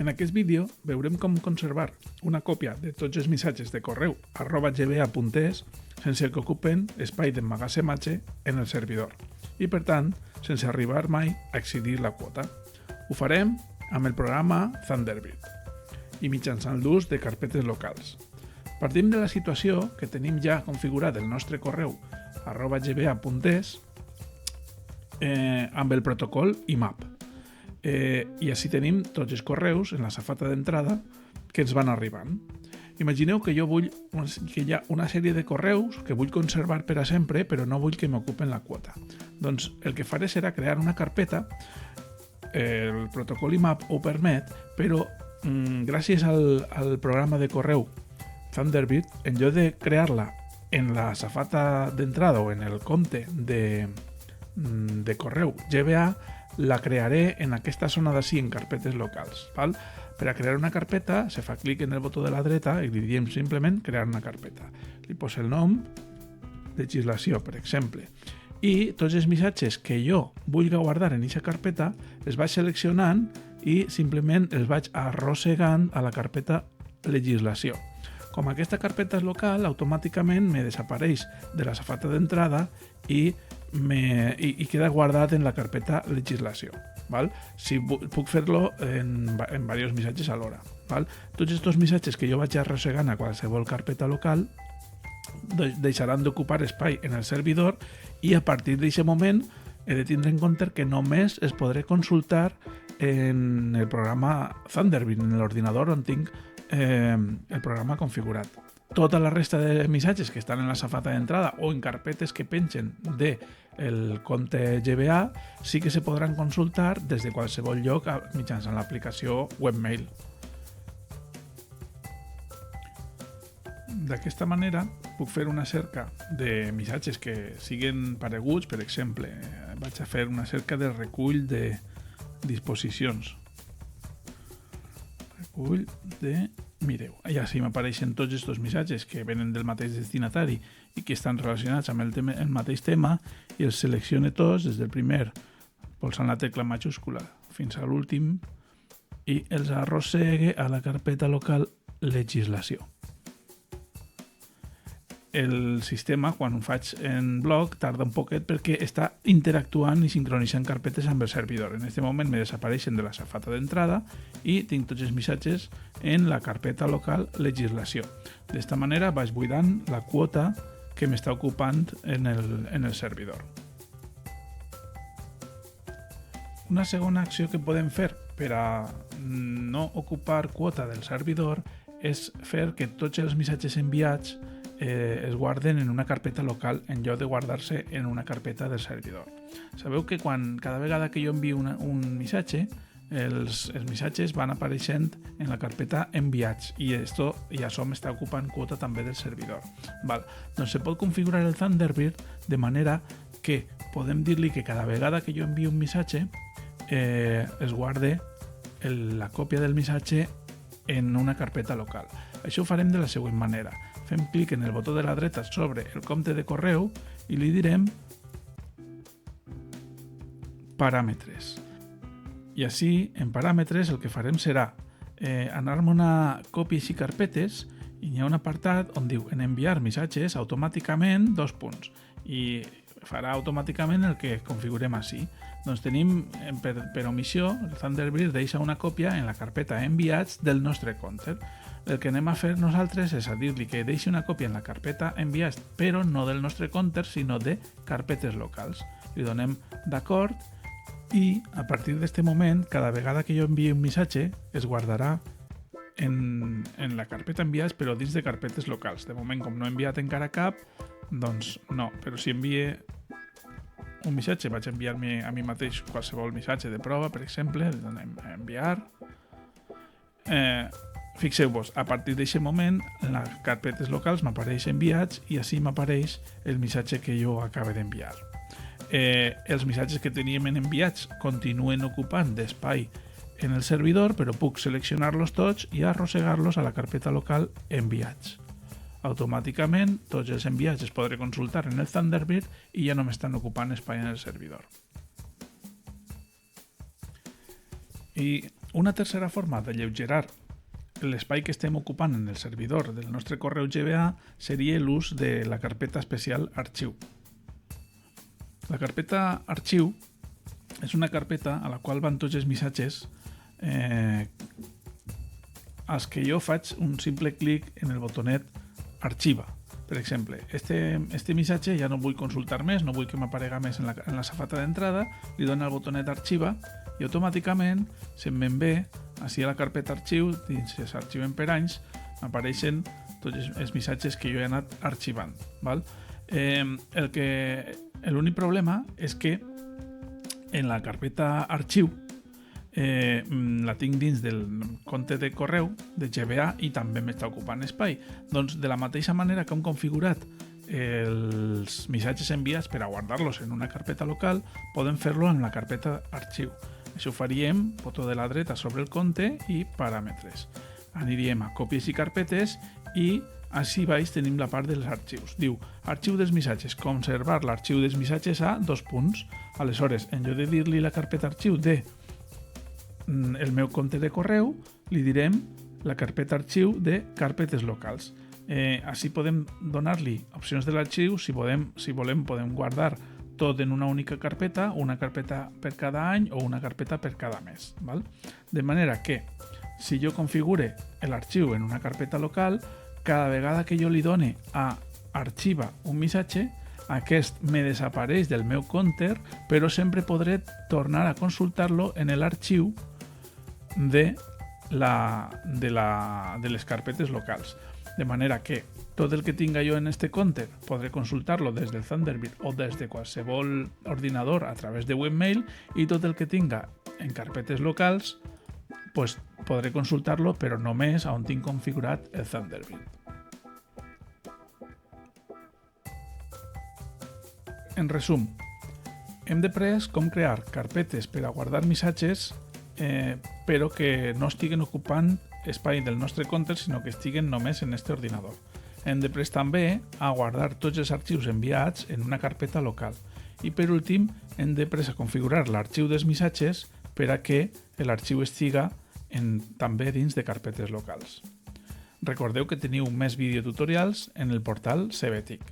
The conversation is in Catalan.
En aquest vídeo veurem com conservar una còpia de tots els missatges de correu @gba.es sense que ocupen espai d'emmagatzematge en el servidor i, per tant, sense arribar mai a excedir la quota. Ho farem amb el programa Thunderbird i mitjançant l'ús de carpetes locals. Partim de la situació que tenim ja configurat el nostre correu @gba.es amb el protocol IMAP. I així tenim tots els correus en la safata d'entrada que ens van arribant. Imagineu que jo vull que hi ha una sèrie de correus que vull conservar per a sempre, però no vull que m'ocupen la quota. Doncs el que faré serà crear una carpeta. El protocol IMAP ho permet, però gràcies al programa de correu Thunderbird, en lloc de crear-la en la safata d'entrada o en el compte de correu GBA, la crearé en aquesta zona d'ací, en carpetes locals. Val? Per a crear una carpeta se fa clic en el botó de la dreta i li diem simplement crear una carpeta. Li poso el nom, legislació, per exemple, i tots els missatges que jo vull guardar en aquesta carpeta els vaig seleccionant i simplement els vaig arrossegant a la carpeta legislació. Com aquesta carpeta és local, automàticament me desapareix de la safata d'entrada i queda guardat en la carpeta legislació. Val? Si puc fer-lo en diversos missatges alhora. Val? Tots aquests missatges que jo vaig arrossegant a qualsevol carpeta local deixaran d'ocupar espai en el servidor i a partir d'aquest moment he de tindre en compte que només es podré consultar en el programa Thunderbird, en l'ordinador on tinc el programa configurat. Tota la resta de missatges que estan en la safata d'entrada o en carpetes que pengen del compte GBA sí que se podran consultar des de qualsevol lloc mitjançant l'aplicació Webmail. D'aquesta manera puc fer una cerca de missatges que siguin pareguts. Per exemple, vaig a fer una cerca de recull de disposicions. Recull de... Mireu, ja sí m'apareixen tots aquests missatges que venen del mateix destinatari i que estan relacionats amb el mateix tema i els seleccione tots des del primer, polsant la tecla majúscula, fins a l'últim i els arrossegue a la carpeta local legislació. El sistema, quan ho faig en bloc, tarda un poquet perquè està interactuant i sincronitzant carpetes amb el servidor. En aquest moment me desapareixen de la safata d'entrada i tinc tots els missatges en la carpeta local legislació. D'esta manera vaig buidant la quota que m'està ocupant en el servidor. Una segona acció que podem fer per a no ocupar quota del servidor és fer que tots els missatges enviats es guarden en una carpeta local en lloc de guardar-se en una carpeta del servidor. Sabeu que cada vegada que jo envio un missatge, els missatges van apareixent en la carpeta enviats i això m'està ocupant quota també del servidor. Val. Doncs se pot configurar el Thunderbird de manera que podem dir-li que cada vegada que jo envio un missatge es guarde la còpia del missatge en una carpeta local. Això ho farem de la següent manera. Fem clic en el botó de la dreta sobre el compte de correu i li direm paràmetres. I així, en paràmetres, el que farem serà anar-me una còpies i carpetes i hi ha un apartat on diu en enviar missatges automàticament 2 punts i farà automàticament el que configurem així. Doncs tenim, per omissió, el Thunderbird deixa una còpia en la carpeta enviats del nostre compte. El que anem a fer nosaltres és a dir-li que deixi una còpia en la carpeta enviats, però no del nostre compte, sinó de carpetes locals. Li donem d'acord i a partir d'aquest moment, cada vegada que jo enviï un missatge, es guardarà en la carpeta enviats, però dins de carpetes locals. De moment, com no he enviat encara cap, doncs no. Però si envie un missatge, vaig enviar-me a mi mateix qualsevol missatge de prova, per exemple, li donem a enviar. Fixeu-vos, a partir d'aquest moment, en les carpetes locals m'apareix enviats i així m'apareix el missatge que jo acabo d'enviar. Els missatges que teníem en enviats continuen ocupant d'espai en el servidor, però puc seleccionar-los tots i arrossegar-los a la carpeta local enviats. Automàticament, tots els enviats es podré consultar en el Thunderbird i ja no m'estan ocupant espai en el servidor. I Una tercera forma d'alleugerar l'espai que estem ocupant en el servidor del nostre correu GBA seria l'ús de la carpeta especial arxiu. La carpeta arxiu és una carpeta a la qual van tots els missatges als que jo faig un simple clic en el botonet arxiva. Per exemple, este missatge ja no vull consultar més, no vull que m'aparega més en la safata d'entrada, li dono el botonet arxiva i automàticament se'm ve així a la carpeta arxiu, dins els arxiven per anys, m'apareixen tots els missatges que jo he anat arxivant. Val? L'únic problema és que en la carpeta arxiu la tinc dins del compte de correu de GBA i també m'està ocupant espai. Doncs de la mateixa manera que hem configurat els missatges enviats per a guardar-los en una carpeta local, podem fer-lo en la carpeta arxiu. Això ho faríem, botó de la dreta sobre el compte i paràmetres. Aniríem a còpies i carpetes i així baix tenim la part dels arxius. Diu, arxiu dels missatges, conservar l'arxiu dels missatges a 2 punts. Aleshores, en lloc de dir-li la carpeta arxiu de el meu compte de correu, li direm la carpeta arxiu de carpetes locals. Així podem donar-li opcions de l'arxiu, si volem podem guardar tot en una única carpeta, una carpeta per cada any o una carpeta per cada mes. Val? De manera que, si jo configure l'arxiu en una carpeta local, cada vegada que jo li done a arxiva un missatge, aquest me desapareix del meu compte, però sempre podré tornar a consultar-lo en l'arxiu de les carpetes locals. De manera que tot el que tinga jo en este compte podré consultar-lo des del Thunderbird o des de qualsevol ordinador a través de webmail, i tot el que tinga en carpetes locals pues podré consultar-lo, però només on tinc configurat el Thunderbird. En resum, hem d'aprendre com crear carpetes per a guardar missatges, però que no estiguen ocupant espai del nostre compte, sinó que estiguen només en este ordinador. Hem d'aprendre també a guardar tots els arxius enviats en una carpeta local. I per últim, hem d'aprendre a configurar l'arxiu dels missatges per a que l'arxiu estiga també dins de carpetes locals. Recordeu que teniu més videotutorials en el portal Cebètic.